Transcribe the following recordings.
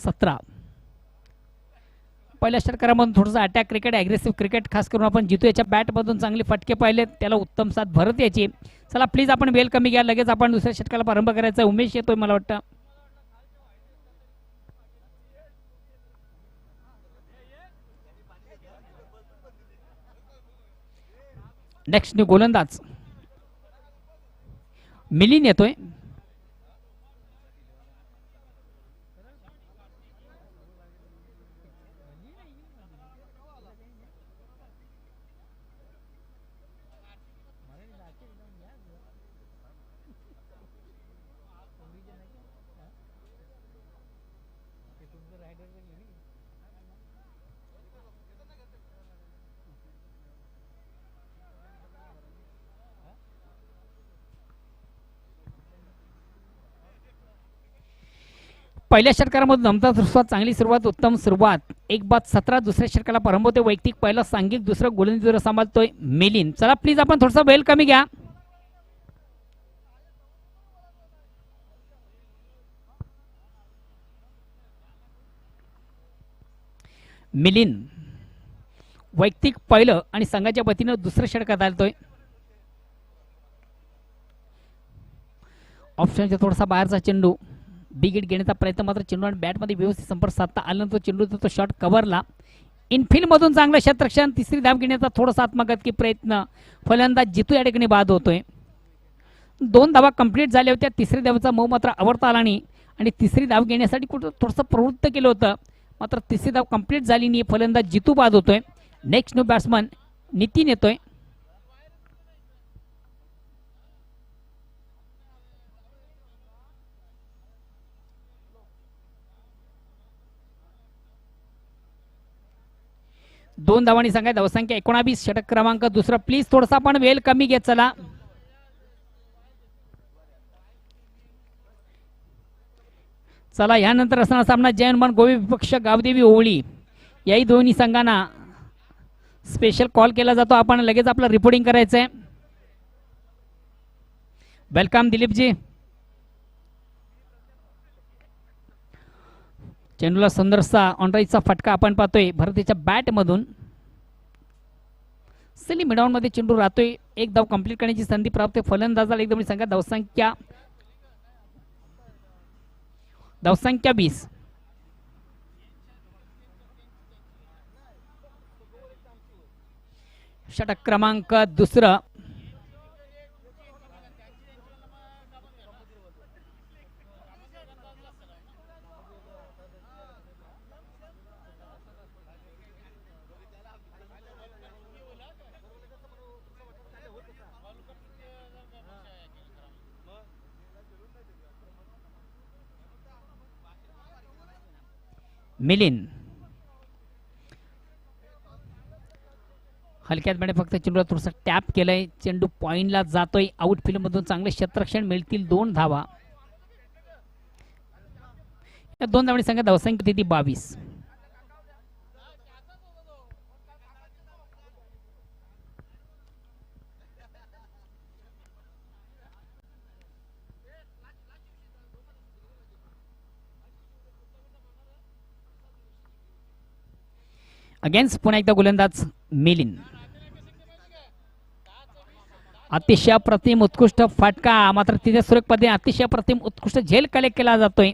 17. पहिल्या षटकारामधून थोडंसं attack cricket, aggressive cricket खास करून आपण जितू याच्या बॅटमधून चांगले फटके पाहिले, त्याला उत्तम साथ भरत याची. चला प्लीज आपण वेल कमी घ्या, लगेच आपण दुसऱ्या षटकाला प्रारंभ करायचा. उमेश येतोय मला वाटतं. नेक्स्ट न्यू गोलंदाज मिलिंद येतोय. पहिल्या षटकारामध्ये दमदार सुरुवात, चांगली सुरुवात, उत्तम सुरुवात. 1-17 दुसऱ्या षटकाला प्रारंभ होते. वैयक्तिक पहिला सांघिक दुसरं गोलंदाजी सांभाळतोय मिलिंद. चला प्लीज आपण थोडंसं वेल कमी घ्या. मिलिंद वैयक्तिक पहिलं आणि संघाच्या वतीनं दुसऱ्या षटकात आलतोय. ऑप्शनच्या थोडासा बाहेरचा चेंडू, बिगिट घेण्याचा प्रयत्न, मात्र चेंडू आणि बॅटमध्ये व्यवस्थित संपर्क साधता आला. तो चेंडू तो शॉट कव्हरला. इनफिल्ड मधून चांगलं क्षेत्ररक्षण, तिसरी धाव घेण्याचा थोडासा आत्मघातकी प्रयत्न, फलंदाज जितू या ठिकाणी बाद होतोय. 2 धावा कंप्लीट झाल्या होत्या. तिसरी धावेचा मऊ मात्र आवडता आला नाही आणि तिसरी धाव घेण्यासाठी कुठं थोडंसं प्रवृत्त केलं होतं, मात्र तिसरी धाव कंप्लीट झाली नाही. फलंदाज जितू बाद होतोय. नेक्स्ट न्यू बॅट्समन नितीन येतोय. दोन धावांनी सांगा. धावसंख्या 19. षटक क्रमांक दुसरा. प्लीज थोडासा आपण वेल कमी घेत चला. चला यानंतर असणारा सामना जयहनुमान गोवे विपक्ष गावदेवी ओवळी. याही दोन्ही संघांना स्पेशल कॉल केला जातो. आपण लगेच आपलं रिपोर्टिंग करायचंय. वेलकम दिलीपजी. चेंडूला सुंदरसा ऑनराईजचा फटका आपण पाहतोय भारतीच्या बॅट मधून. सेली मिडॉन मध्ये चेंडू राहतोय. 1 धाव कंप्लीट करण्याची संधी प्राप्त. फलंदाजाला एकदम सांगा. धावसंख्या 20. षटक क्रमांक दुसरं. मिलिंद हलक्यात मध्ये फक्त चेंडूला थोडंसं टॅप केलंय. चेंडू पॉइंटला जातोय. आउटफील्ड मधून चांगले क्षेत्ररक्षण, मिळतील 2 धावा. या 2 धावांनी संघ धावसंख्या होती 22. अगेन्स्ट पुन्हा एकदा गोलंदाज मिलिंद. अतिशय अप्रतिम उत्कृष्ट फटका, मात्र तिथे सुरेख पद्धतीने अतिशय अप्रतिम उत्कृष्ट झेल कलेक्ट केला जातोय.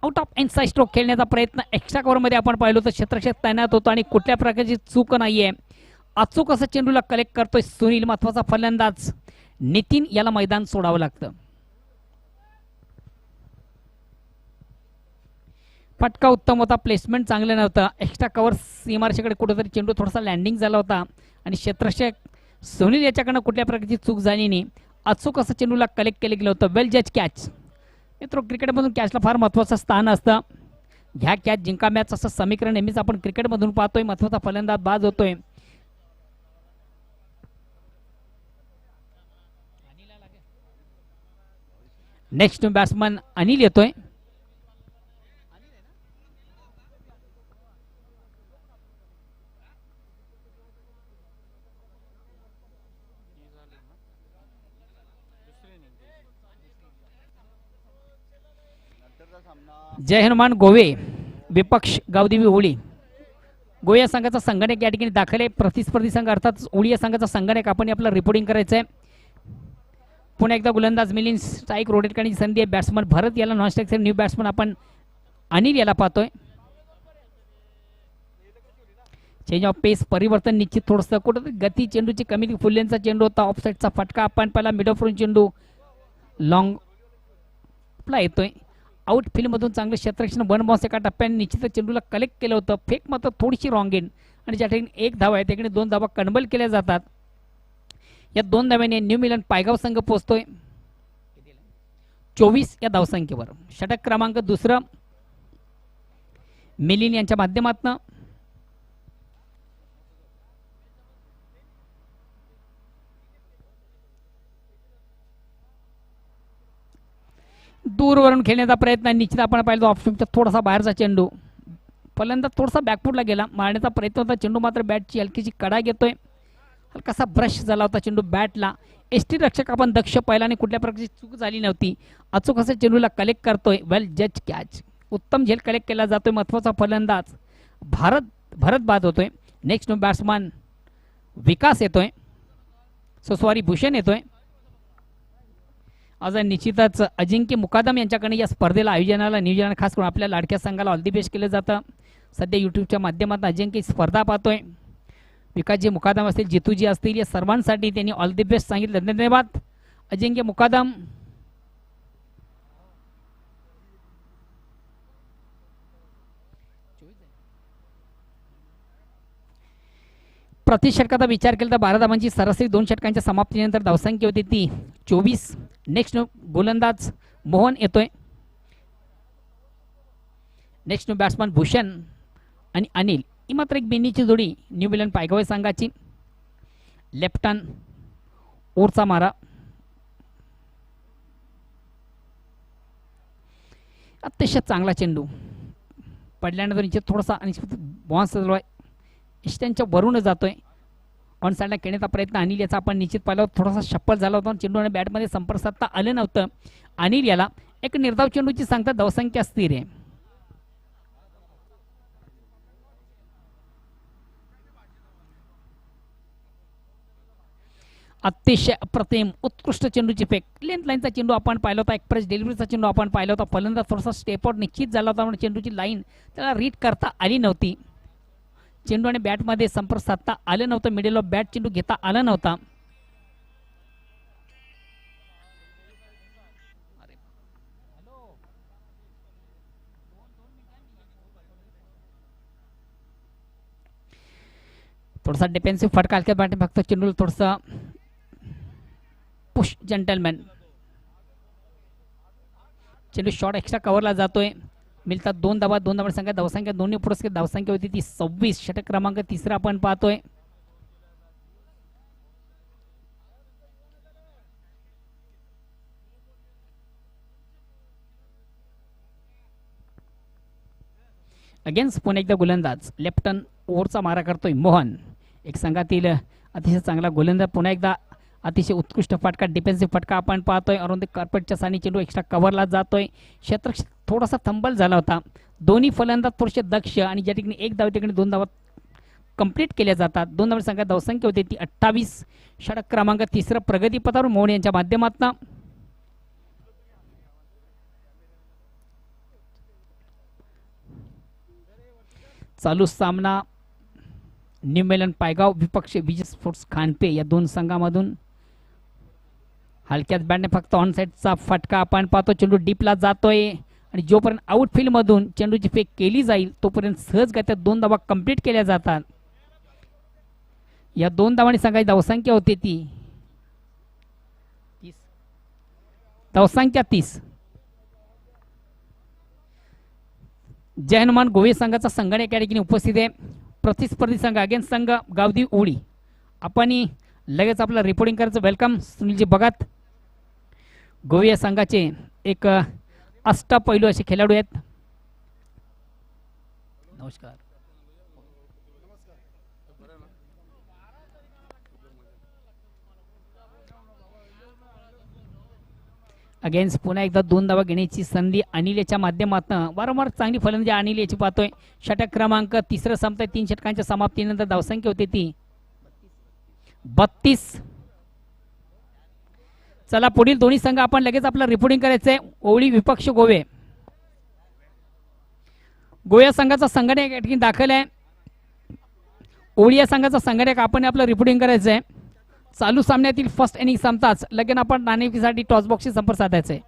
आउट ऑफ इनसाइड स्ट्रोक खेळण्याचा प्रयत्न एक्स्ट्रा कव्हर मध्ये आपण पाहिलो तर क्षेत्ररक्षक तैनात होतो आणि कुठल्या प्रकारची चूक नाहीये. अचूक असं चेंडूला कलेक्ट करतोय सुनील. महत्वाचा फलंदाज नितीन याला मैदान सोडावं लागतं. फटका उत्तम होता. प्लेसमेंट चांगलं नव्हतं. एक्स्ट्रा कव्हर सीमारेषेकडे कुठेतरी चेंडू थोडासा लँडिंग झाला होता आणि क्षेत्ररक्षक सुनील याच्याकडनं कुठल्या प्रकारची चूक झाली नाही. अचूक असं चेंडूला कलेक्ट केलं गेलं होतं. वेल जज कॅच. मित्र क्रिकेटमधून कॅचला फार महत्त्वाचं स्थान असतं. घ्या कॅच जिंका मॅच असं समीकरण नेहमीच आपण क्रिकेटमधून पाहतोय. महत्त्वाचा फलंदाज बाद होतोय. नेक्स्ट बॅट्समन अनिल येतोय. जय हनुमान गोवे विपक्ष गावदेवी होळी गोवा संघाचा संगणक या ठिकाणी दाखल आहे. प्रतिस्पर्धी संघ अर्थात ओळी या संघाचा संगणक आपण आपलं रिपोर्टिंग करायचं आहे. पुन्हा एकदा गोलंदाज मिलिंद स्ट्राईक रोटेट करण्याची संधी आहे. बॅट्समन भरत याला नॉन स्ट्राईक न्यू बॅट्समन आपण अनिल याला पाहतोय. चेंज ऑफ पेस परिवर्तन निश्चित थोडंसं कुठं गती चेंडूची कमी फुल्लेंचा चेंडू होता. ऑफसाईडचा फटका आपण पहिला मिड ऑफ चेंडू लॉंग ला येतोय. आउटफील्ड मधून चांगलं क्षेत्ररक्षण वन बॉन्स एका टप्प्याने निश्चित चेंडूला कलेक्ट केलं होतं. फेक मात्र थोडीशी रॉंग इन आणि ज्या ठिकाणी एक धाव आहे त्या ठिकाणी 2 धावा कन्बल केल्या जातात. या 2 धाव्याने न्यू मिलन पायगाव संघ पोहोचतोय 24 या धावसंख्येवर. षटक क्रमांक दुसरं मिलिन यांच्या माध्यमातून दूरवरून खेळण्याचा प्रयत्न निश्चित आपण पाहिलं ऑप्शनच्या थोडासा बाहेरचा चेंडू फलंदाज थोडासा बॅकफूटला गेला. मारण्याचा प्रयत्न होता. चेंडू मात्र बॅटची हलकीची कडा घेतोय. हलकासा ब्रश झाला होता चेंडू बॅटला. एसटी रक्षक आपण दक्ष पाहिला आणि कुठल्या प्रकारची चूक झाली नव्हती. अचूक असं चेंडूला कलेक्ट करतोय. वेल जज कॅच उत्तम झेल कलेक्ट केला जातोय. महत्वाचा फलंदाज भरत बाद होतोय. नेक्स्ट बॅट्समन विकास येतोय. सॉरी भूषण येतोय. आज निश्चितच अजिंक्य मुकादम यांच्याकडे या स्पर्धेला आयोजनाला नियोजनाला खास करून आपल्या लाडक्या संघाला ऑल दी बेस्ट केलं जातं. सध्या यूट्यूबच्या माध्यमातून अजिंक्य स्पर्धा पाहतोय. विकासजी मुकादम असतील जितूजी असतील या सर्वांसाठी त्यांनी ऑल दी बेस्ट सांगितलं. धन्यवाद अजिंक्य मुकादम. प्रति षटकाचा विचार केला तर 12 धावांची सरासरी 2 षटकांच्या समाप्तीनंतर धावसंख्या होती ती 24. नेक्स्ट गोलंदाज मोहन येतोय. नेक्स्ट बॅट्समन भूषण आणि अनिल ही मात्र एक बेनीची जोडी न्यू मिलन पायगाव संघाची. लेफ्ट टर्न ओरचा मारा अतिशय चांगला चेंडू पडल्यानंतर थोडासा आणि बॉन्स इष्टांच्या वरून जातोय. ऑन साईडला खेळण्याचा प्रयत्न अनिल याचा आपण निश्चित पाहिला. थोडासा शप्पल झाला होता. चेंडू आणि बॅटमध्ये संपर्क साधता आलं नव्हतं. अनिल याला एक निर्धाव चेंडूची सांगता धावसंख्या स्थिर आहे. अतिशय अप्रतिम उत्कृष्ट चेंडूची फेक लेंथ लाईनचा चेंडू आपण पाहिला होता. एक्सप्रेस डिलिव्हरीचा चेंडू आपण पाहिला होता. फलंदाज थोडासा स्टेप आउट निश्चित झाला होता. म्हणून चेंडूची लाईन त्याला रीड करता आली नव्हती. चेंडू आणि बॅटमध्ये संपर्क साधता आलं नव्हतं. मिडल ऑफ बॅट चेंडू घेता आला नव्हता. थोडासा डिफेन्सिव्ह फटका हलक्या बॅट फक्त चेंडू थोडासा पुश जेंटलमॅन चेंडू शॉट एक्स्ट्रा कव्हरला जातोय. मिळतात 2 धावा. 2 धावा संख्या धावसंख्या दोन्ही पुरस्कार धावसंख्या होती ती 26. षटक क्रमांक तिसरा आपण पाहतोय. अगेन्स्ट पुन्हा एकदा गोलंदाज लेफ्ट टर्न ओव्हरचा मारा करतोय मोहन. एक संघातील अतिशय चांगला गोलंदाज. पुन्हा एकदा अतिशय उत्कृष्ट फटका डिफेन्सिव्ह फटका आपण पाहतोय. अरुंद कार्पेटच्या सानी चेंडू एक्स्ट्रा कव्हरला जातोय. क्षेत्र थोडासा थंबल झाला होता. दोन्ही फलंदाज थोडेसे दक्ष आणि ज्या ठिकाणी 1 धाव ठिकाणी 2 धावा कंप्लीट केल्या जातात. 2 धाव संख्या धावसंख्या होती ती 28. षटक क्रमांक तिसरं प्रगतीपथावर मोहन यांच्या माध्यमातून. चालू सामना न्यू मिलन पायगाव विपक्ष विजय स्पोर्ट्स खानपे या 2 संघामधून. हलक्याच बॅटने फक्त ऑन साईडचा फटका आपण पाहतो. चेंडू डीपला जातोय आणि जोपर्यंत आउटफील्ड मधून चेंडूची फेक केली जाईल तोपर्यंत सहजगत्या 2 धावा कंप्लीट केल्या जातात. या 2 धावांनी संघाची धावसंख्या होती ती 30. धावसंख्या 30. जय हनुमान गोवे संघाचा संगणक या ठिकाणी उपस्थित आहे. प्रतिस्पर्धी संघ अगेन्स्ट संघ गावदी ओळी. आपण लगेच आपलं रिपोर्टिंग करायचं. वेलकम सुनीलजी भगत. गोवे संघाचे एक अष्टपैलू असे खेळाडू आहेत. नमस्कार. अगेन्स्ट पुन्हा एकदा 2 धावा घेण्याची संधी अनिल याच्या माध्यमातून. वारंवार चांगली फलंदाजी अनिल याची पाहतोय. षटक क्रमांक 3 संपतंय. 3 षटकांच्या समाप्तीनंतर धावसंख्या होती ती 32. चला पुढील दोन्ही संघ आपण लगेच आपलं रिपोर्टिंग करायचंय. ओवळी विपक्ष गोवे. गोव्या संघाचा संघटक या ठिकाणी दाखल आहे. ओवळी या संघाचा संघटक आपण आपलं रिपोर्टिंग करायचंय. चालू सामन्यातील फर्स्ट इनिंग संपताच लगेच आपण नाणेफेकीसाठी टॉस बॉक्सशी संपर्क साधायचा आहे.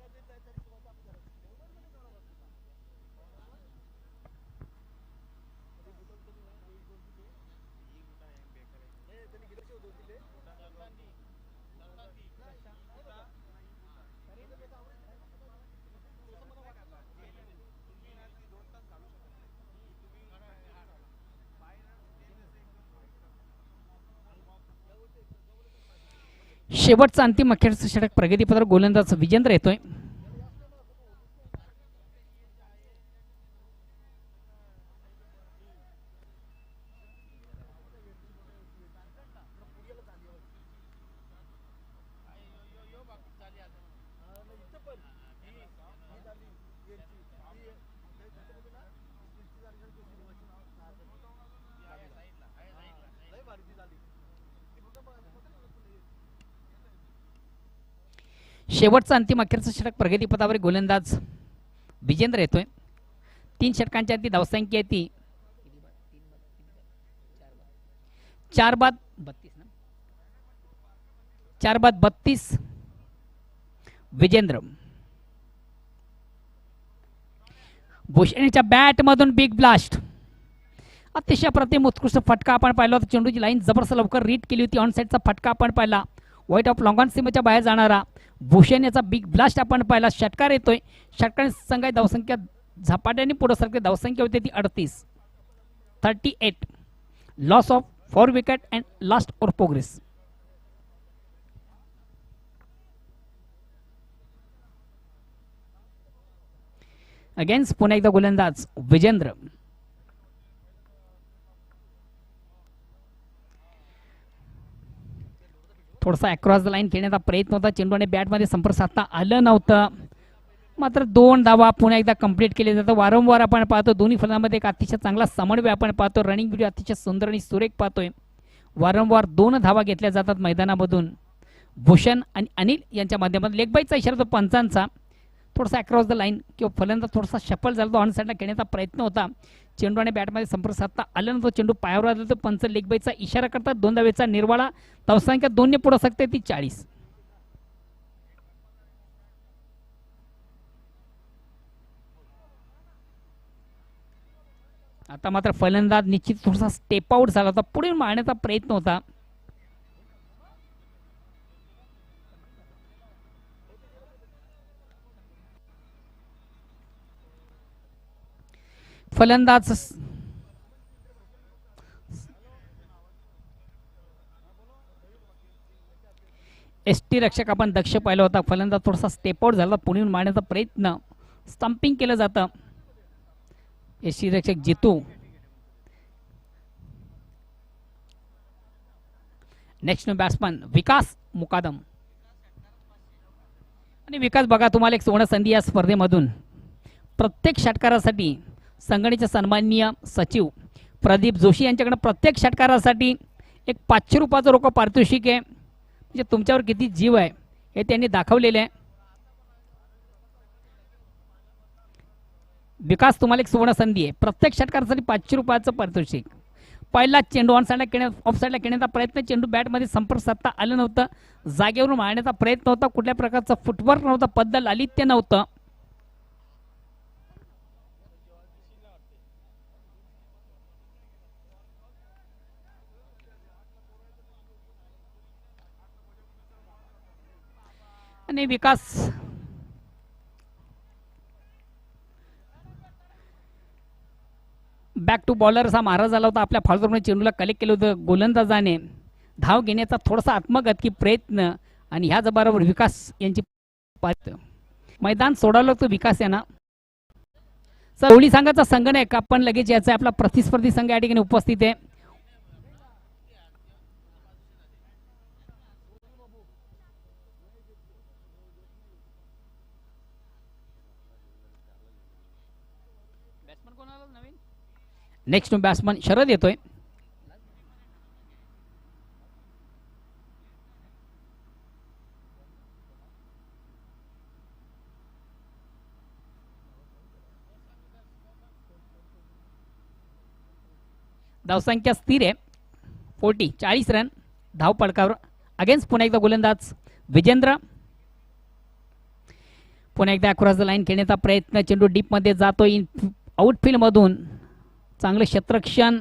शेवटचा अंतिम अखेरचं षटक प्रगतीपत्र गोलंदाज विजेंद्र येतोय. शेवटचा अंतिम अखेरचं षटक प्रगतीपथावर गोलंदाज विजेंद्र येतोय. 3 षटकांच्या ती धावसंख्या आहे ती 4 बाद 32. विजेंद्र भूषणच्या बॅट मधून बिग ब्लास्ट. अतिशय प्रतिम उत्कृष्ट फटका आपण पाहिला होता. चेंडूची लाईन जबरदस्त लवकर रीड केली होती. ऑन साईडचा फटका आपण पाहिला. वाईट ऑफ लॉंग ऑन सीमेच्या बाहेर जाणारा भूषण याचा बिग ब्लास्ट आपण पाहिला. षटकार येतोय. षटकार संघाची धावसंख्या झपाट्याने पुढे सरकते. धावसंख्या होती ती 38. Loss of 4 wicket and last over progress. Against पुन्हा एकदा गोलंदाज विजेंद्र. थोडासा अक्रॉस द लाईन खेळण्याचा प्रयत्न होता. चेंडूने बॅटमध्ये संपर्क साधता आलं नव्हतं. मात्र 2 धावा पुन्हा एकदा कंप्लीट केले जातं. वारंवार आपण पाहतो दोन्ही फलंदाजांमध्ये एक अतिशय चांगला समन्वय आपण पाहतो. रनिंग व्हिडिओ अतिशय सुंदर आणि सुरेख पाहतोय. वारंवार 2 धावा घेतल्या जातात मैदानामधून. भूषण आणि अनिल यांच्या माध्यमातून लेग बाईचा इशारा तो पंचांचा. थोडासा अक्रॉस द लाईन किंवा फलंदाज थोडासा शफल झाला. तो ऑन साईडला खेळण्याचा प्रयत्न होता. चेंडूने बॅटमध्ये संपर्क साधता आला नव्हता. चेंडू पायावर आला तर पंच लेग बाईचा इशारा करतात. 2 धावेचा निर्वाळा. धावसंख्या 2 ने पुढे सकते ती 40. आता मात्र फलंदाज निश्चित थोडासा स्टेप आउट झाला होता. पुढे मारण्याचा प्रयत्न होता. फलंदाज एसटी रक्षक आपण दक्ष पाहिला होता. फलंदाज थोडासा स्टेप आउट झाला. पुढे मारण्याचा प्रयत्न. स्टंपिंग केलं जातं. एसटी रक्षक जितू. नेक्स्ट बॅट्समन विकास मुकादम. आणि विकास बघा तुम्हाला एक सुवर्ण संधी या स्पर्धेमधून. प्रत्येक षटकारासाठी संघटनेचे सन्माननीय सचिव प्रदीप जोशी यांच्याकडे प्रत्येक षटकारासाठी एक 500 रुपयाचं रोख पारितोषिक आहे. म्हणजे तुमच्यावर किती जीव आहे हे त्यांनी दाखवलेले आहे. विकास तुम्हाला एक सुवर्ण संधी आहे. प्रत्येक षटकारासाठी 500 रुपयाचं पारितोषिक. पहिला चेंडू ऑन साईडला ऑफ साईडला खेळण्याचा प्रयत्न. चेंडू बॅटमध्ये संपर्क साधता आलं नव्हतं. जागेवरून मारण्याचा प्रयत्न होता. कुठल्या प्रकारचा फुटवर्क नव्हता. पद्धत लालित्य नव्हतं. आणि विकास बॅक टू बॉलर असा महाराज झाला होता. आपल्या फॉलोमध्ये चेंडूला कलेक्ट केलं होतं. गोलंदाजाने धाव घेण्याचा थोडासा आत्मघातकी प्रयत्न आणि ह्याच बरोबर विकास यांची मैदान सोडावं लागतं विकास यांना. ओवळी संघाचा संघटक आपण लगेच याचा आपला प्रतिस्पर्धी संघ या ठिकाणी उपस्थित आहे. नेक्स्ट बॅट्समन शरद येतोय. धावसंख्या स्थिर आहे 40 रन. धाव पडकावर अगेन्स्ट पुन्हा एकदा गोलंदाज विजेंद्र. पुन्हा एकदा अक्रॉस द लाईन खेळण्याचा प्रयत्न. चेंडू डीपमध्ये जातोय आउटफील्ड मधून. चांगलं क्षेत्ररक्षण.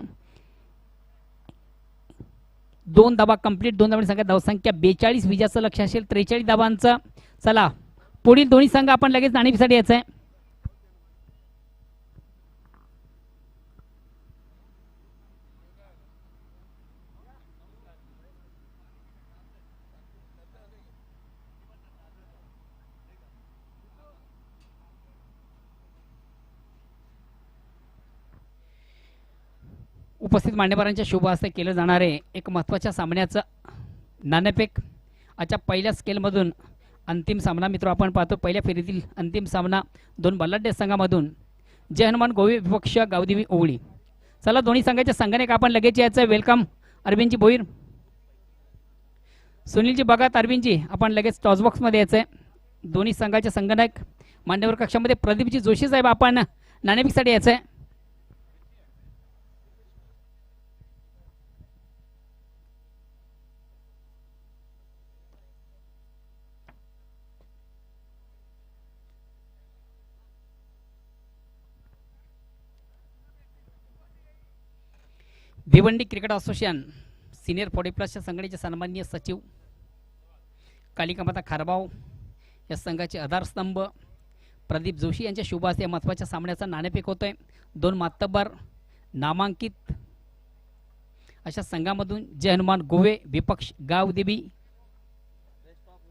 2 धावा कंप्लीट. 2 धावांची संख्या. धावसंख्या 42. विजयाचं लक्ष असेल 43 धावांचं. चला पुढील दोन्ही संघ आपण लगेच नाणेफेकीसाठी यायचं आहे. उपस्थित मान्यवरांच्या शुभ हस्ते केलं जाणारे एक महत्त्वाच्या सामन्याचं नाणेफेक. आजच्या पहिल्या स्केलमधून अंतिम सामना मित्र आपण पाहतो. पहिल्या फेरीतील अंतिम सामना 2 बलाढ्य संघामधून जय हनुमान गोवे विपक्ष गावदेवी ओवळी. चला दोन्ही संघाच्या संघानेक आपण लगेच यायचं आहे. वेलकम अरविंदजी भोईर. सुनीलजी बघात. अरविंदजी आपण लगेच टॉस बॉक्समध्ये यायचं आहे. दोन्ही संघाचे संघनायक मान्यवर कक्षामध्ये प्रदीपजी जोशी साहेब आपण नाणेफेकीसाठी यायचं आहे. भिवंडी क्रिकेट असोसिएशन सिनियर 40+ संघटनेचे सन्माननीय सचिव कालिकामाता खारबाव या संघाचे आधारस्तंभ प्रदीप जोशी यांच्या शुभ हस्ते महत्त्वाच्या सामन्याचा नाणेफेक होतोय. 2 मातब्बर नामांकित अशा संघामधून जय हनुमान गोवे विपक्ष गावदेवी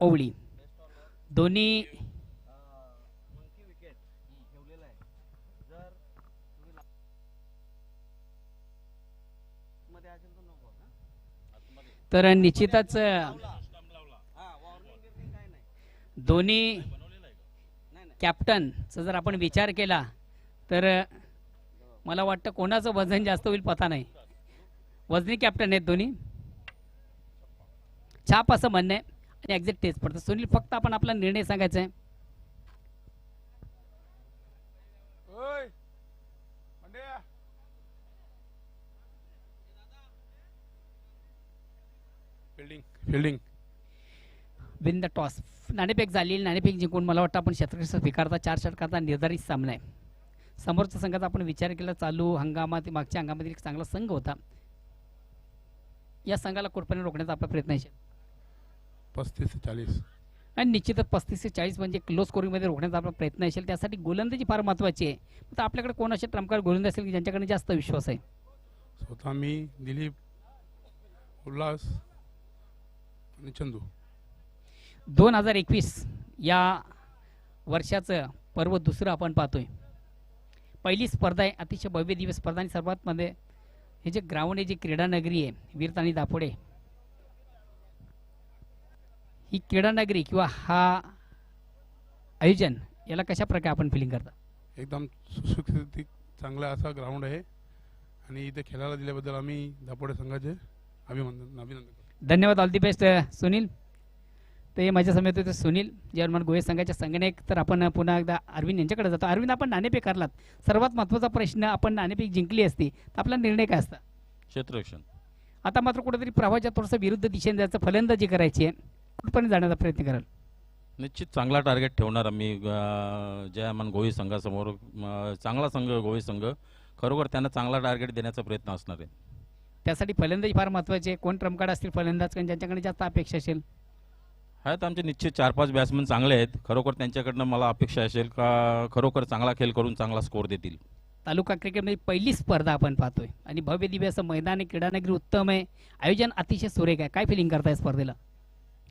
ओवळी. दोन्ही तर निश्चितच दोन्ही कॅप्टनचा जर आपण विचार केला तर मला वाटतं कोणाचं वजन जास्त होईल पता नाही. वजनी कॅप्टन आहेत दोन्ही. छाप असं म्हणणं आहे आणि एक्झॅक्ट तेच पडतं. सुनील फक्त आपण आपला निर्णय सांगायचा आहे. Fielding win the toss. नाणेफेक झालेली. नाणेफेक जिंकून मला वाटतं आपण क्षेत्ररक्षण स्वीकारता 4 षटकाचा निर्धारित सामना आहे. समोरच्या संघाचा आपण विचार केला चालू हंगामात मागच्या हंगामातील एक चांगला संघ होता. या संघाला कुठपर्यंत रोखण्याचा आपला प्रयत्न आहे. 35 ते 40 आणि निश्चितच 35 ते 40 म्हणजे क्लोज स्कोरिंगमध्ये रोखण्याचा आपला प्रयत्न असेल. त्यासाठी गोलंदाजी फार महत्त्वाची आहे. तर आपल्याकडे कोण असे ट्रम्पकार गोलंदाज असेल की ज्यांच्याकडे जास्त विश्वास आहे. स्वतः मी दिलीप उल्हास आणि चंदू. 2021 या वर्षाचं पर्व दुसरं आपण पाहतोय. पहिली स्पर्धा आहे. अतिशय भव्य दिव्य स्पर्धा आणि सर्वात मध्ये हे जे ग्राउंड आहे जी क्रीडा नगरी आहे वीरतानी दापोडे ही क्रीडा नगरी किंवा हा आयोजन याला कशा प्रकारे आपण फिलिंग करता. एकदम सुशिक्षित चांगला असा ग्राउंड आहे आणि इथे खेळायला दिल्याबद्दल आम्ही दापोडे संघाचे अभिनंदन करतो. धन्यवाद. All the best Sunil. ते माझ्या समेत होते सुनील जय हनुमान गोवे संघाचे संघटक. तर आपण पुन्हा एकदा अरविंद यांच्याकडे जातो. अरविंद आपण नाणेफेक करलात. सर्वात महत्त्वाचा प्रश्न आपण नाणेफेक जिंकली असती तर आपला निर्णय काय असता. क्षेत्ररक्षण. आता मात्र कुठेतरी प्रवाहाच्या थोडंसं विरुद्ध दिशेने जायचं फलंदाजी करायची आहे. कुठपर्यंत जाण्याचा प्रयत्न कराल. निश्चित चांगला टार्गेट ठेवणार आम्ही जय हनुमान गोवी संघासमोर. चांगला संघ गोवी संघ खरोखर त्यांना चांगला टार्गेट देण्याचा प्रयत्न असणार आहे. त्यासाठी फलंदाजी फार महत्त्वाची आहे. कोण ट्रम्पकार्ड असतील फलंदाज कारण ज्यांच्याकडे जास्त अपेक्षा असेल. आहेत आमचे निश्चित 4-5 बॅट्समन चांगले आहेत. खरोखर त्यांच्याकडनं मला अपेक्षा असेल का खरोखर चांगला खेळ करून चांगला स्कोर देतील. तालुका क्रिकेटमध्ये पहिली स्पर्धा आपण पाहतोय आणि भव्य दिव्य असं मैदान आहे. क्रीडानगरी उत्तम आहे. आयोजन अतिशय सुरेख आहे. काय फिलिंग करताय स्पर्धेला.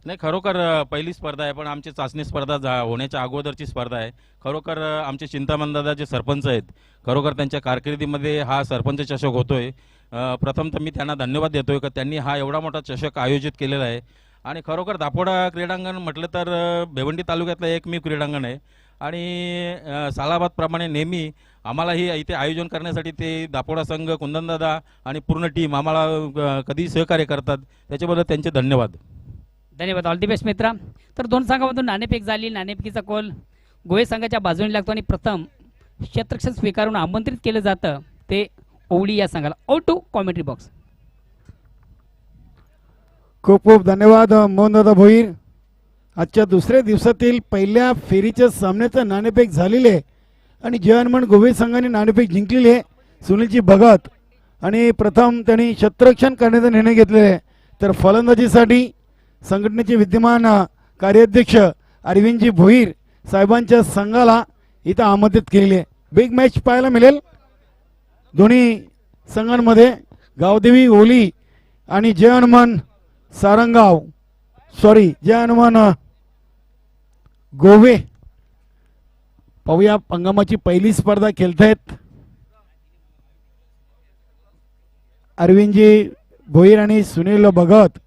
नाही खरोखर पहिली स्पर्धा आहे पण आमची चाचणी स्पर्धा होण्याच्या अगोदरची स्पर्धा आहे. खरोखर आमचे चिंतामण दादा जे सरपंच आहेत खरोखर त्यांच्या कारकिर्दीमध्ये हा सरपंच चषक होतोय. प्रथम तर मी त्यांना धन्यवाद देतोय की त्यांनी हा एवढा मोठा चषक आयोजित केलेला आहे. आणि खरोखर दापोडा क्रीडांगण म्हटलं तर भिवंडी तालुक्यातलं एकमेव क्रीडांगण आहे आणि सालाबादप्रमाणे नेहमी आम्हालाही इथे आयोजन करण्यासाठी ते दापोडा संघ, कुंदनदादा आणि पूर्ण टीम आम्हाला कधी सहकार्य करतात, त्याच्याबद्दल त्यांचे धन्यवाद. धन्यवाद. ऑल दी बेस्ट मित्रा. तर दोन संघामधून नाणेफेक झाली. नाणेफेकीचा कॉल गोवे संघाच्या बाजूने लागतो आणि प्रथम क्षेत्ररक्षण स्वीकारून आमंत्रित केलं जातं ते ओवळी या संघाला. Out to commentary box. खूप खूप धन्यवाद मोहनदादा भोईर. आजच्या दुसऱ्या दिवसातील पहिल्या फेरीच्या सामन्याचं नाणेफेक झालेले आहे आणि जे हनुमान गोवे संघाने नाणेफेक जिंकलेली आहे. सुनीलजी भगत आणि प्रथम त्यांनी क्षेत्ररक्षण करण्याचा निर्णय घेतलेला आहे. तर फलंदाजीसाठी संघटनेचे विद्यमान कार्याध्यक्ष अरविंदजी भोईर साहेबांच्या संघाला इथं आमंत्रित केलेली आहे. बिग मॅच पाहायला मिळेल दोन्ही संघांमध्ये. गावदेवी ओली आणि जय हनुमान सारंगाव जय हनुमान गोवे. पाहूया हंगामाची पहिली स्पर्धा खेळतायत अरविंदजी भोईर आणि सुनील भगत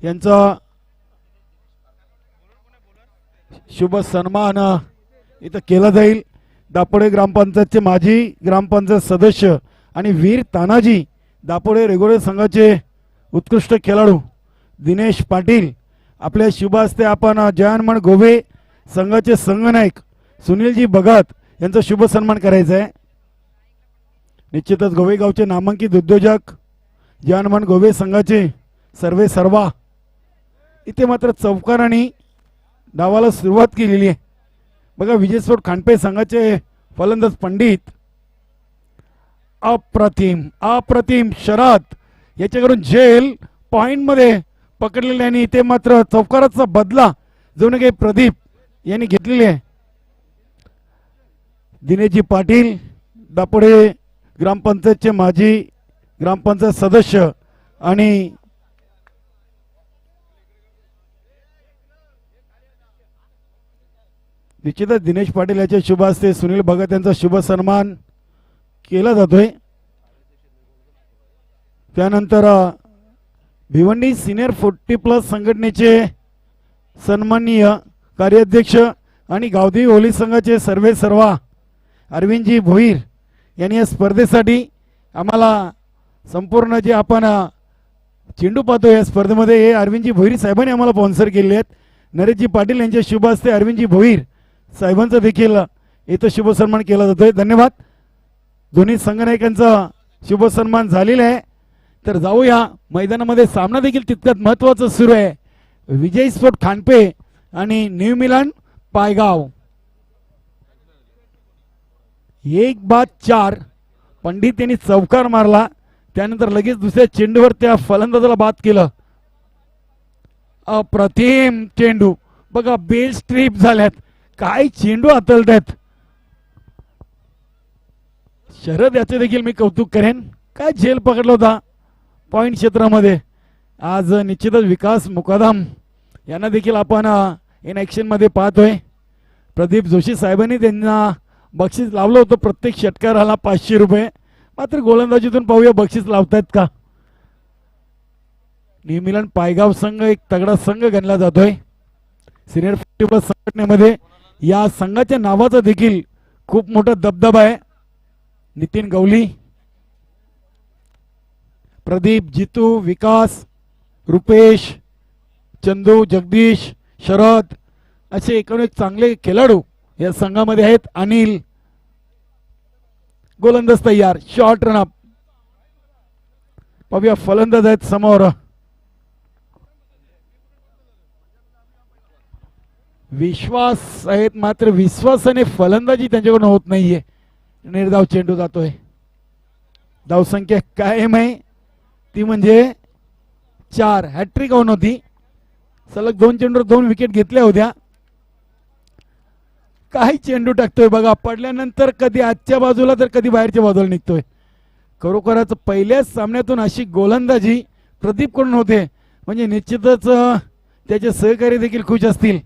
यांचा शुभ सन्मान इथं केला जाईल. दापोडे ग्रामपंचायतचे माजी ग्रामपंचायत सदस्य आणि वीर तानाजी दापोडे रेगोडे संघाचे उत्कृष्ट खेळाडू दिनेश पाटील आपल्या शुभ हस्ते आपण जय हनुमान गोवे संघाचे संघनायक सुनीलजी भगत यांचा शुभ सन्मान करायचा आहे. निश्चितच गोवे गावचे नामांकित उद्योजक जय हनुमान गोवे संघाचे सर्वे सर्वा इथे मात्र चौकारांनी डावाला सुरुवात केलेली आहे. बघा विजयस्फोट खांडपे संघाचे फलंदाज पंडित अप्रतिम शरद याच्याकडून झेल पॉइंट मध्ये पकडलेले आणि इथे मात्र चौकाराचा बदला जणू काही प्रदीप यांनी घेतलेले आहे. दिनेशजी पाटील दापोडे ग्रामपंचायतचे माजी ग्रामपंचायत सदस्य आणि निश्चितच दिनेश पाटील याच्या शुभ हस्ते सुनील भगत यांचा शुभ सन्मान केला जातोय. त्यानंतर भिवंडी सिनियर 40+ संघटनेचे सन्माननीय कार्याध्यक्ष आणि गावदेवी होली संघाचे सर्वे सर्वा अरविंदजी भोईर यांनी या स्पर्धेसाठी आम्हाला संपूर्ण जे आपण चेंडू पाहतो या स्पर्धेमध्ये हे अरविंदजी भोईर साहेबांनी आम्हाला स्पॉन्सर केले आहेत. नरेशजी पाटील यांच्या शुभ हस्ते अरविंदजी भोईर साहेबांचा देखील इथं शुभ सन्मान केला जातोय. धन्यवाद. दोन्ही संघनायकांचा शुभ सन्मान झालेला आहे. तर जाऊया मैदानामध्ये सामना देखील तितकाच महत्वाचा सुरू आहे. विजय स्पोर्ट खांडपे आणि न्यू मिलन पायगाव. 1-4 पंडित यांनी चौकार मारला. त्यानंतर लगेच दुसऱ्या चेंडूवर त्या फलंदाजाला बाद केलं. अप्रतिम चेंडू. बघा बेल स्ट्रीप झाल्यात. काय चेंडू हातलतायत. शरद याचे देखील मी कौतुक करेन. काय झेल पकडला होता पॉइंट क्षेत्रामध्ये. आज निश्चितच विकास मुकादम यांना देखील आपण इन ॲक्शन मध्ये पाहतोय. प्रदीप जोशी साहेबांनी त्यांना बक्षीस लावलं होतं प्रत्येक षटकाराला 500 रुपये. मात्र गोलंदाजीतून पाहूया बक्षीस लावतायत का. न्यू मिलन पायगाव संघ एक तगडा संघ गणला जातोय सिनियर 40+ संघटनेमध्ये. या संघाच्या नावाचा देखील खूप मोठा दबदबा आहे. नितीन गवली, प्रदीप, जितू, विकास, रुपेश, चंदू, जगदीश, शरद असे एकूण एक चांगले खेळाडू या संघामध्ये आहेत. अनिल गोलंदाज तयार. Short run-up. पाहूया फलंदाज आहेत समोर. विश्वास आहेत मात्र विश्वासाने फलंदाजी त्यांच्याकडून होत नाहीये. निर्धाव चेंडू जातोय. धावसंख्या कायम आहे ती म्हणजे 4. हॅट्रिक होऊन होती. सलग 2 चेंडूवर 2 विकेट घेतल्या होत्या. काही चेंडू टाकतोय बघा. पडल्यानंतर कधी आजच्या बाजूला तर कधी बाहेरच्या बाजूला निघतोय. खरोखरच पहिल्याच सामन्यातून अशी गोलंदाजी प्रदीप कडून होते म्हणजे निश्चितच त्याचे सहकारी देखील खुश असतील.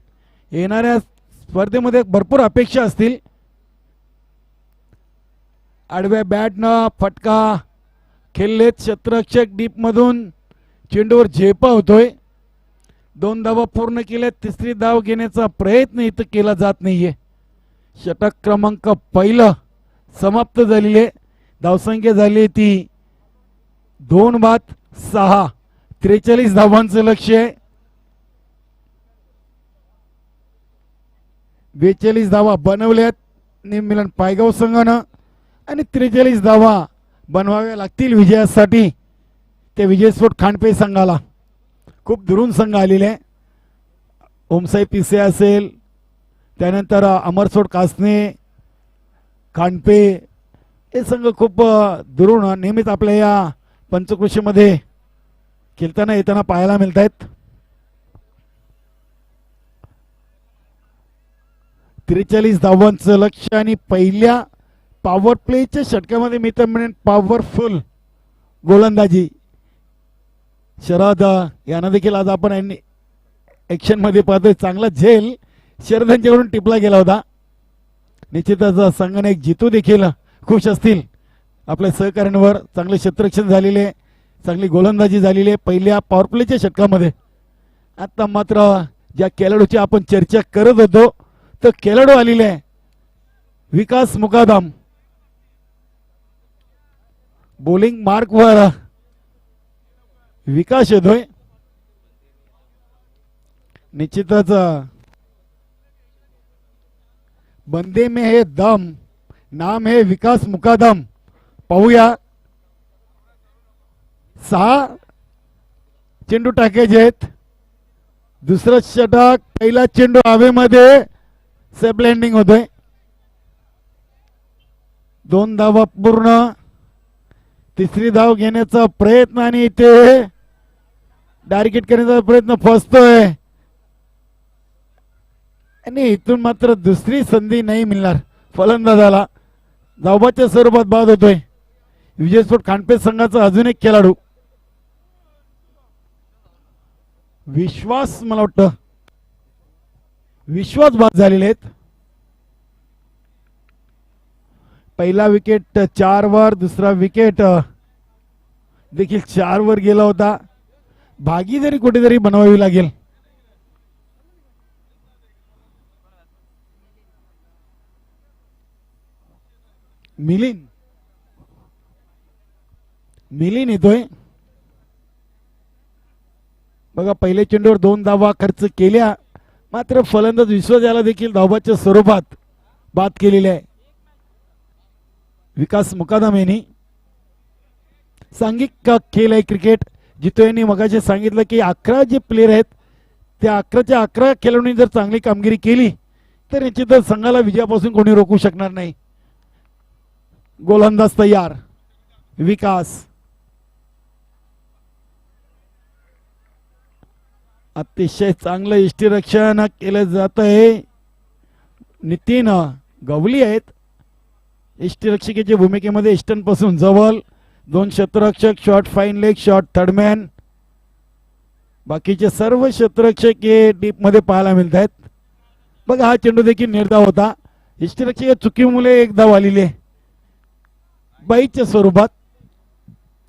येणाऱ्या स्पर्धेमध्ये भरपूर अपेक्षा असतील. आडव्या बॅटनं फटका खेळलेत. क्षेत्ररक्षक डीप मधून चेंडूवर झेपा होतोय. 2 धावा पूर्ण केल्या. तिसरी धाव घेण्याचा प्रयत्न इथं केला जात नाहीये. षटक क्रमांक पहिलं समाप्त झालेले. धावसंख्या झाली ती 2-6. 43 धावांचं लक्ष्य आहे. 42 धावा बनवल्यात निर्मिलन पायगाव संघानं आणि 43 धावा बनवाव्या लागतील विजयासाठी त्या विजयस्फोट खांडपे संघाला. खूप दुरून संघ आलेले आहे. ओमसाई पिसे असेल, त्यानंतर अमरसोड कासने, खांडपे हे संघ खूप दुरून नेहमीच आपल्या या पंचकृषीमध्ये खेळताना येताना पाहायला मिळत आहेत. 43 धावांचं लक्ष आणि पहिल्या पॉवर प्लेच्या षटकामध्ये मी तर म्हणेन पॉवरफुल गोलंदाजी शरद यांना देखील आज आपण ऍक्शन मध्ये पाहतोय. चांगला झेल शरद यांच्याकडून टिपला गेला होता. निश्चितच संघाने एक जितू देखील खुश असतील आपल्या सहकाऱ्यांवर. चांगले क्षेत्ररक्षण झालेले, चांगली गोलंदाजी झालेली आहे पहिल्या पॉवर प्लेच्या षटकामध्ये. आता मात्र ज्या खेळाडूची आपण चर्चा करत होतो तो खेळाडू आलेले आहे विकास मुकादम. बॉलिंग मार्क वर विकास येतोय. निश्चितच बंदे में है दम, नाम है विकास मुकादम. पाहूया 6 चेंडू टाकायचे आहेत. दुसरं षटक, पहिला चेंडू हवेमध्ये सेफ लँडिंग होतोय. 2 धावा पूर्ण. तिसरी धाव घेण्याचा प्रयत्न आणि इथे डायरेक्ट करण्याचा प्रयत्न फसतोय आणि इथून मात्र दुसरी संधी नाही मिळणार फलंदाजाला. धावाच्या स्वरूपात बाद होतोय विजयस्फोट खांडपे संघाचा अजून एक खेळाडू विश्वास. मला वाटतं विश्वास बाद झालेले आहेत. पहिला विकेट 4 वर, दुसरा विकेट देखील 4 वर गेला होता. भागीदारी कुठेतरी बनवावी लागेल. मिलिन येतोय. बघा पहिल्या चेंडूवर 2 धावा खर्च केल्या, मात्र फलंदाज विश्वास याला देखील धावाच्या स्वरूपात बाद केलेले आहे. विकास मुकादम यांनी. सांघिक खेळ आहे क्रिकेट. जितो यांनी मगाशी सांगितलं की 11 जे प्लेयर आहेत त्या 11च्या 11 खेळाडूंनी जर चांगली कामगिरी केली तर निश्चितच संघाला विजयापासून कोणी रोखू शकणार नाही. गोलंदाज तयार विकास. अतिशय चांगलं यष्टीरक्षण केलं जात आहे. नितीन गवली आहेत यष्टीरक्षकाच्या भूमिकेमध्ये. इस्टर्न पासून जवळ 2 क्षेत्ररक्षक, short fine leg, short third man. बाकीचे सर्व क्षेत्ररक्षक हे डीप मध्ये पाहायला मिळत आहेत. बघा हा चेंडू देखील निर्धाव होता. यष्टीरक्षक चुकीमुळे एक धाव आलेली आहे बाईच्या स्वरूपात.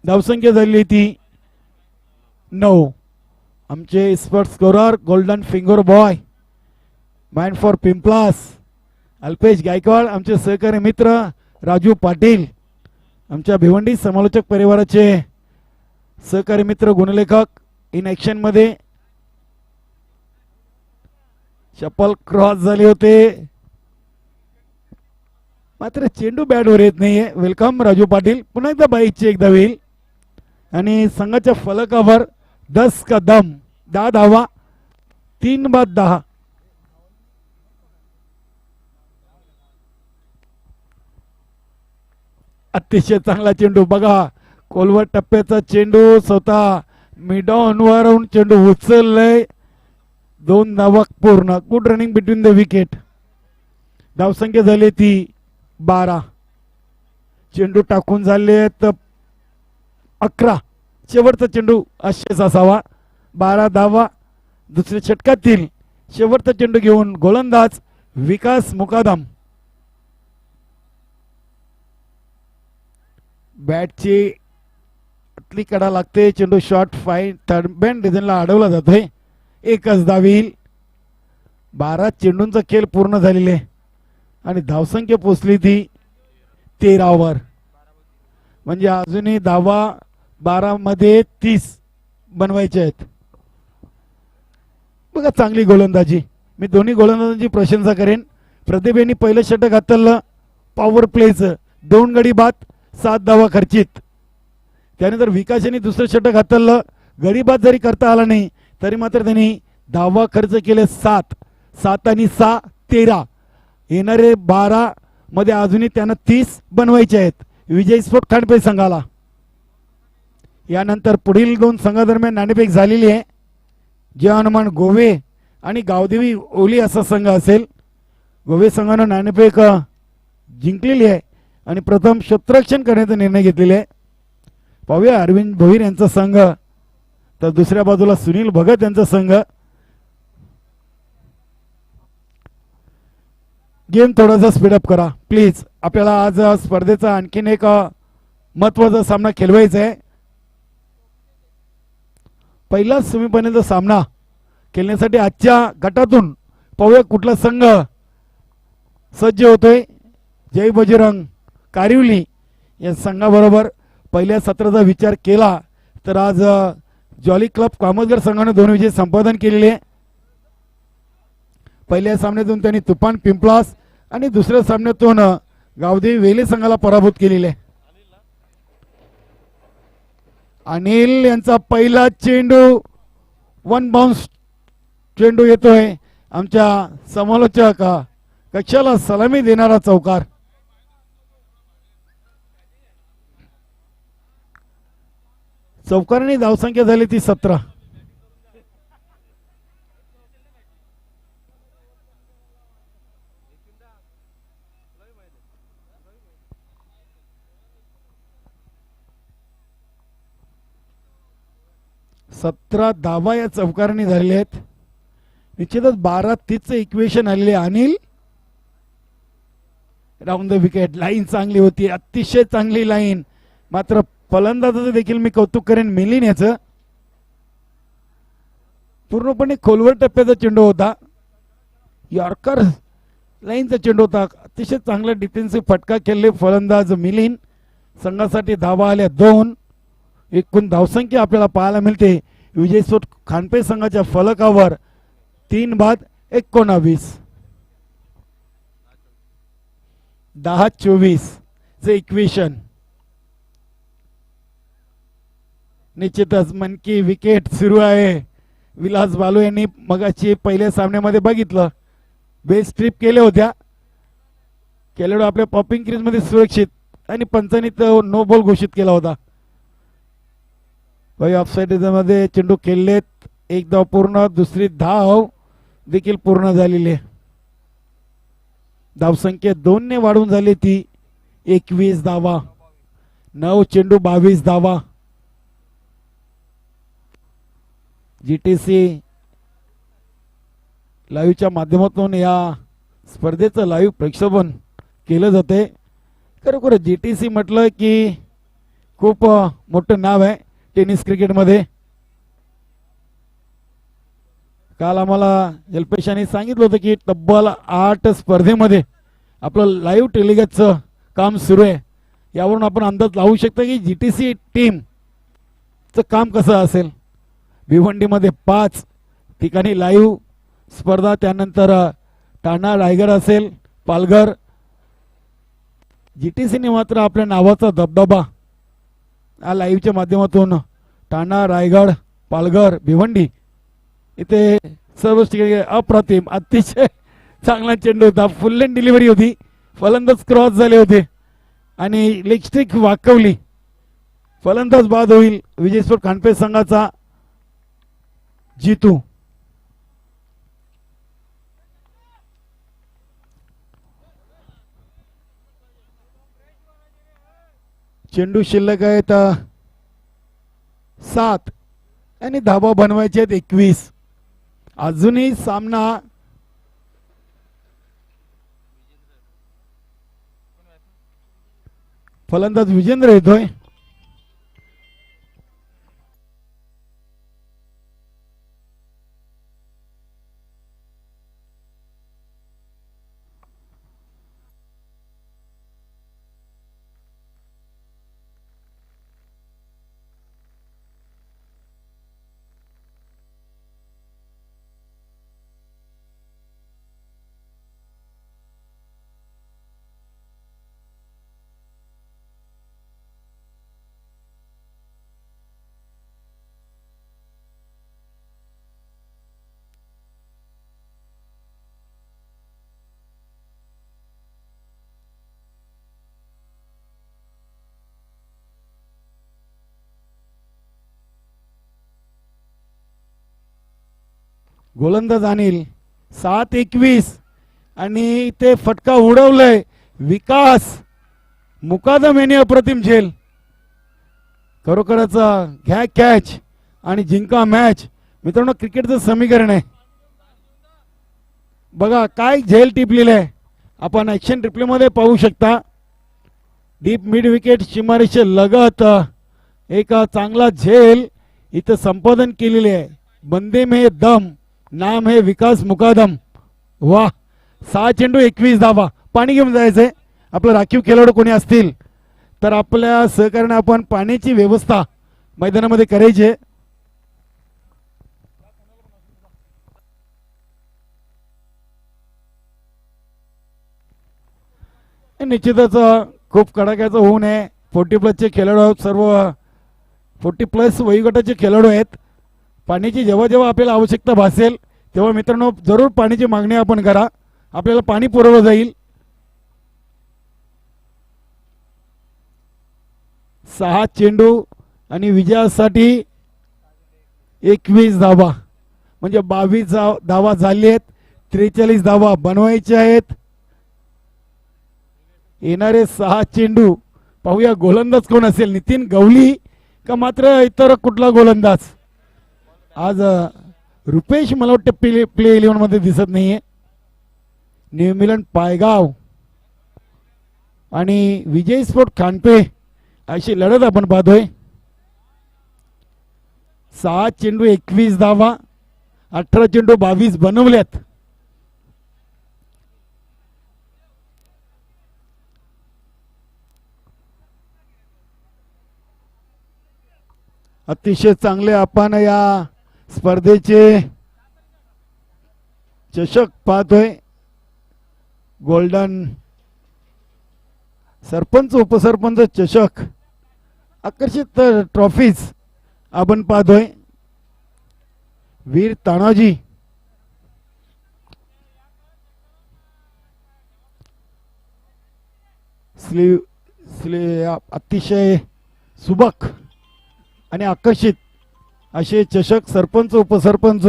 धावसंख्या झाली ती 9. आमचे expert scorer golden finger boy mind for Pimplas Alpesh Gaikwad, आमचे सहकारी मित्र राजू पाटील, आमच्या भिवंडी समालोचक परिवाराचे सहकारी मित्र गुणलेखक इन ऍक्शन मध्ये. चप्पल क्रॉस झाले होते मात्र चेंडू बॅटवर येत नाहीये. वेलकम राजू पाटील. पुन्हा एकदा बाईकची एकदा होईल आणि संघाच्या फलकावर 10 का दम 10 धावा 3 बाद 10. अतिशय चांगला चेंडू. बघा कोलवर टप्प्याचा चेंडू स्वतः मिडॉन वरून चेंडू उचललाय. 2 धावा पूर्ण. Good running between the wicket. धावसंख्या झाली ती 12. चेंडू टाकून झाले तर 11. शेवटचा चेंडू असेच असावा. 12 धावा दुसऱ्या षटकातील शेवटचा चेंडू घेऊन गोलंदाज विकास मुकादम. बॅटची कडा लागते. चेंडू शॉर्ट फाईन थर्ड बँड डिझाईनला अडवला जातोय. एकच धाव येईल. 12 चेंडूंचा खेळ पूर्ण झालेले आणि धावसंख्या पोचली ती 13 म्हणजे अजूनही धावा 12 मध्ये 30 बनवायचे आहेत. बघा चांगली गोलंदाजी. मी दोन्ही गोलंदाजांची प्रशंसा करेन. प्रदीप यांनी पहिलं षटक हाताळलं पॉवर प्लेचं, 2 गडी बाद 7 धावा खर्चित. त्यानंतर विकास यांनी दुसरं षटक हाताळलं, गडी बाद जरी करता आला नाही तरी मात्र त्यांनी धावा खर्च केले 7. 7 आणि 6 13. येणारे 12 मध्ये अजूनही त्यांना 30 बनवायचे आहेत विजय स्पोर्ट खांडपे संघाला. यानंतर पुढील 2 संघादरम्यान नाणेफेक झालेली आहे. जय हनुमान गोवे आणि गावदेवी ओली असा संघ असेल. गोवे संघानं नाणेफेक जिंकलेली आहे आणि प्रथम क्षेत्ररक्षण करण्याचा निर्णय घेतलेला आहे. पाहूया अरविंद भोईर यांचा संघ, तर दुसऱ्या बाजूला सुनील भगत यांचा संघ. गेम थोडासा स्पीडअप करा प्लीज. आपल्याला आज स्पर्धेचा आणखीन एक महत्वाचा सामना खेळवायचा आहे. पहिला सेमीफायनलचा सामना खेळण्यासाठी आजच्या गटातून पाहूया कुठला संघ सज्ज होतोय. जय बजरंग कारिवली या संघाबरोबर पहिल्या सत्राचा विचार केला तर आज जॉली क्लब कामतगर संघाने 2 विजय संपादन केलेले. पहिल्या सामन्यातून त्यांनी तुफान पिंपलास आणि दुसऱ्या सामन्यातून गावदेवी वेले संघाला पराभूत केलेले. अनिल यांचा पहिला चेंडू 1 बाउन्स चेंडू येतोय. आमच्या समालोचक कक्षाला सलामी देणारा चौकार. चौकारांनी धावसंख्या झाली ती 17. धावा या चौकारांनी झालेल्या आहेत. निश्चितच 12-30 इक्वेशन आलेले. Anil round the wicket. Line चांगली होती, अतिशय चांगली लाईन. मात्र फलंदाजाचं देखील मी कौतुक करेन मिलिन याचं. पूर्णपणे खोलवर टप्प्याचा चेंडू होता. यॉर्कर लाईनचा चेंडू होता. अतिशय चांगला डिफेन्सिव्ह फटका खेळले फलंदाज मिलिन. संघासाठी धावा आल्या 2. एकूण धावसंख्या आपल्याला पाहायला मिळते विजय स्पोर्ट खांडपे संघाच्या फलकावर 3 बाद 19. 10-24 चे इक्वेशन. निश्चितच मनकी विकेट सुरू आहे. विलास बालू यांनी मगाची पहिल्या सामन्यामध्ये बघितलं, बेस ट्रिप केल्या होत्या. खेळाडू आपल्या पॉपिंग क्रीज मध्ये सुरक्षित आणि पंचांनी नो बॉल घोषित केला होता. ऑफसाईड मध्ये चेंडू खेळलेत. 1 धाव पूर्ण, दुसरी धाव देखील पूर्ण झालेली. धावसंख्या 2 ने वाढून झाली ती 21 धावा. 9 चेंडू 22 धावा. जीटीसी लाईव्हच्या माध्यमातून या स्पर्धेचं लाईव्ह प्रक्षेपण केलं जाते. खरोखर जीटीसी म्हटलं की खूप मोठं नाव आहे टेनिस क्रिकेटमध्ये. काल आम्हाला जल्पेशाने सांगितलं होतं की तब्बल 8 स्पर्धेमध्ये आपलं लाईव्ह टेलिकास्टचं काम सुरू आहे. यावरून आपण अंदाज लावू शकता की जीटीसी टीमचं काम कसं असेल. भिवंडीमध्ये 5 ठिकाणी लाईव्ह स्पर्धा, त्यानंतर ठाणा रायगड असेल, पालघर. जीटीसीने मात्र आपल्या नावाचा दबदबा या लाईव्हच्या माध्यमातून ठाणा, रायगड, पालघर, भिवंडी इथे सर्व ठिकाणी अप्रतिम अतिशय चांगला चेंडू होता. फुल लेन डिलिव्हरी होती. फलंदाज क्रॉस झाले होते आणि लेग स्ट्रिक वाकवली. फलंदाज बाद होईल विजय स्पोर्ट खांडपे संघाचा जीतू. चेंडू शिल्लक आहेत 7 आणि धाबा बनवायचे आहेत 21. अजूनही सामना फलंदाज विजेंद्र येतोय. गोलंदाज अनिल 7-21 आणि ते फटका उडवलंय विकास मुकादम यांनी अप्रतिम झेल. खरोखरच घ्या कॅच आणि जिंका मॅच. मित्रांनो क्रिकेटचं समीकरण आहे बघा काय झेल टिपलेलं आहे आपण ॲक्शन रिप्लेमध्ये पाहू शकता. डीप मिड विकेट सीमारेषे लगत एक चांगला झेल इथं संपादन केलेले आहे. बंदे में दम नाम है विकास मुकादम. वा 6 चेंडू 21 धावा. पाणी घेऊन जायचंय. आपलं राखीव खेळाडू कोणी असतील तर आपल्या सहकार्याने आपण पाण्याची व्यवस्था मैदानामध्ये करायची आहे. निश्चितच खूप कडाक्याचं ऊन आहे. 40+ खेळाडू आहेत. सर्व 40+ वयोगटाचे खेळाडू आहेत. पाण्याची जेव्हा जेव्हा आपल्याला आवश्यकता भासेल तेव्हा मित्रांनो जरूर पाण्याची मागणी आपण करा. आपल्याला पाणी पुरवलं जाईल. 6 चेंडू आणि विजयासाठी 21 धावा म्हणजे 22 धावा झाली आहेत. 43 धावा बनवायचे आहेत. येणारे 6 चेंडू पाहूया गोलंदाज कोण असेल. नितीन गवली का मात्र इतर कुठला गोलंदाज. आज रुपेश मला वाटतं प्ले 11 मध्ये दिसत नाहीये. न्यूझीलंड पायगाव आणि विजय स्पोर्ट खानपे अशी लढत आपण पाहतोय. 6 चेंडू 21 धावा. 18 चेंडू 22 बनवल्यात. अतिशय चांगले आपण या स्पर्धेचे चषक पाहतोय. गोल्डन सरपंच उपसरपंच चषक आकर्षित ट्रॉफीज आपण पाहतोय. वीर तानाजी अतिशय सुबक आणि आकर्षित असे चषक सरपंच उपसरपंच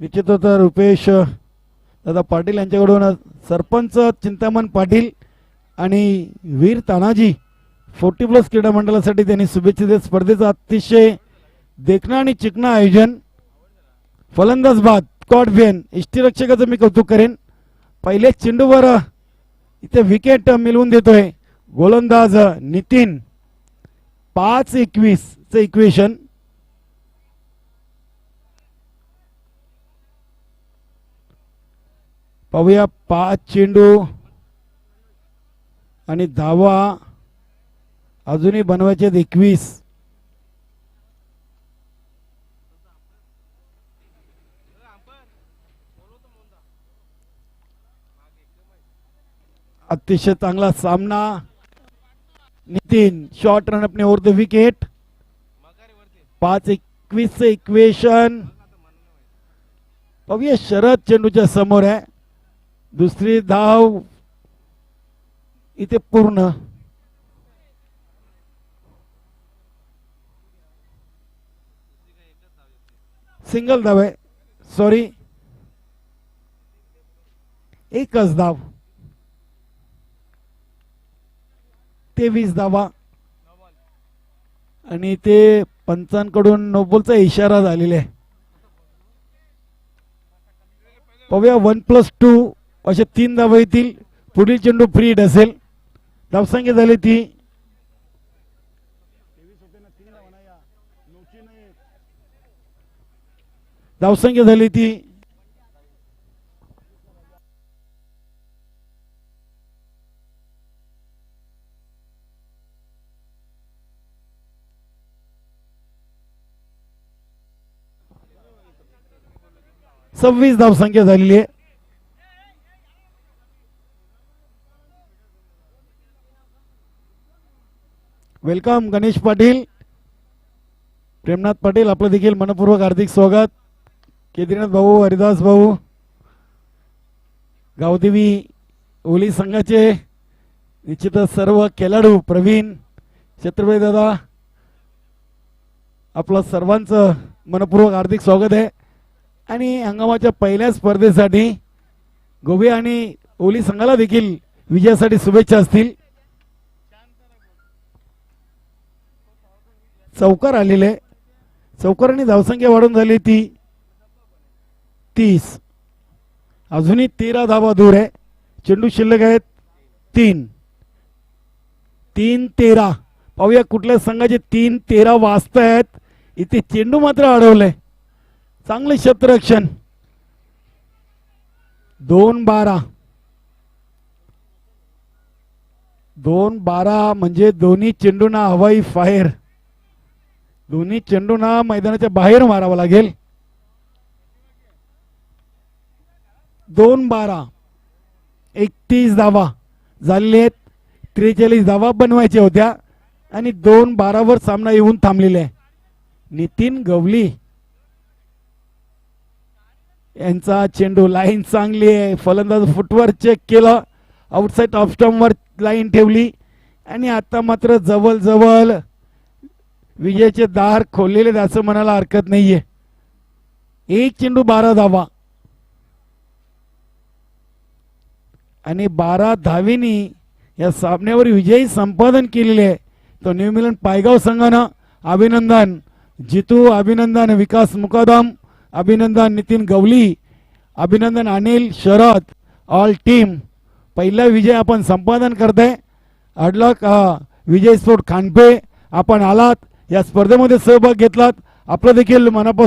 निश्चितच रुपेश दादा पाटील यांच्याकडून सरपंच चिंतामण पाटील आणि वीर तानाजी 40+ क्रीडा मंडळासाठी त्यांनी शुभेच्छा देत स्पर्धेचं अतिशय देखणं आणि चिकणं आयोजन. फलंदाज बाद स्कॉटव्हेन इष्टिरक्षकाचं मी कौतुक करेन. पहिल्या चेंडूवर इथे विकेट मिळवून देतोय गोलंदाज नितीन. 5-21 चं इक्वेशन. पाहूया 5 चेंडू आणि धावा अजूनही बनवायचे 21. अतिशय चांगला सामना. नितीन शॉर्ट रन अपने ओव्हर द विकेट. 5-21 चे इक्वेशन. पाहूया शरद चेंडूच्या समोर आहे. दुसरी धाव इथे पूर्ण. सिंगल धाव आहे. सॉरी एकच धाव. 23 धावा आणि ते पंचांकडून नो बॉलचा इशारा झालेला आहे. पाहूया 1+2 असे 3 धावा येतील. पुढील चेंडू फ्री असेल. धावसंख्या झाली ती धावसंख्या झाली ती 26 धावसंख्या झालेली आहे. वेलकम गणेश पाटील, प्रेमनाथ पाटील, आपलं देखील मनपूर्वक हार्दिक स्वागत. केदारनाथ भाऊ, हरिदास भाऊ, गावदेवी ओली संघाचे निश्चितच सर्व खेळाडू, प्रवीण, छत्रपती दादा, आपलं सर्वांचं मनपूर्वक हार्दिक स्वागत आहे. आणि हंगामाच्या पहिल्या स्पर्धेसाठी गोवे आणि ओली संघाला देखील विजयासाठी शुभेच्छा असतील. चौकार आलेले, चौकारांनी धावसंख्या वाढून झाली ती 30. अजूनही 13 धावा दूर आहे. चेंडू शिल्लक आहेत 3-13. पाहूया कुठल्या संघाचे 3-13 वाजतायत. इथे चेंडू मात्र अडवलंय. चांगले क्षेत्ररक्षण. 2-12. 2-12 म्हणजे दोन्ही चेंडूंना हवाई फायर. दोन्ही चेंडूंना मैदानाच्या बाहेर मारावं लागेल. 2-12. 31 धावा झालेले आहेत. 43 धावा बनवायच्या होत्या आणि 2-12 वर सामना येऊन थांबलेला आहे. नितीन गवली यांचा चेंडू, लाईन चांगली आहे. फलंदाज फुटवर चेक केलं, आउटसाइड ऑफ स्टंप वर लाईन ठेवली आणि आता मात्र जवळ जवळ विजयाचे दार खोललेले असं म्हणायला हरकत नाहीये. एक चेंडू 12 धावा आणि 12 धावेनी या सामन्यावर विजयी संपादन केलेले आहे. तो न्यू इंग्लंड पायगाव संघानं अभिनंदन. जितू अभिनंदन, विकास मुकादम अभिनंदन, नितीन गवली अभिनंदन, अनिल शरद, ऑल टीम. पहिला विजय आपण संपादन करताय. अडलक विजय स्पोर्ट खानपे आपण आलात, या स्पर्धेमध्ये सहभाग घेतलात. आपलं देखील मनापासून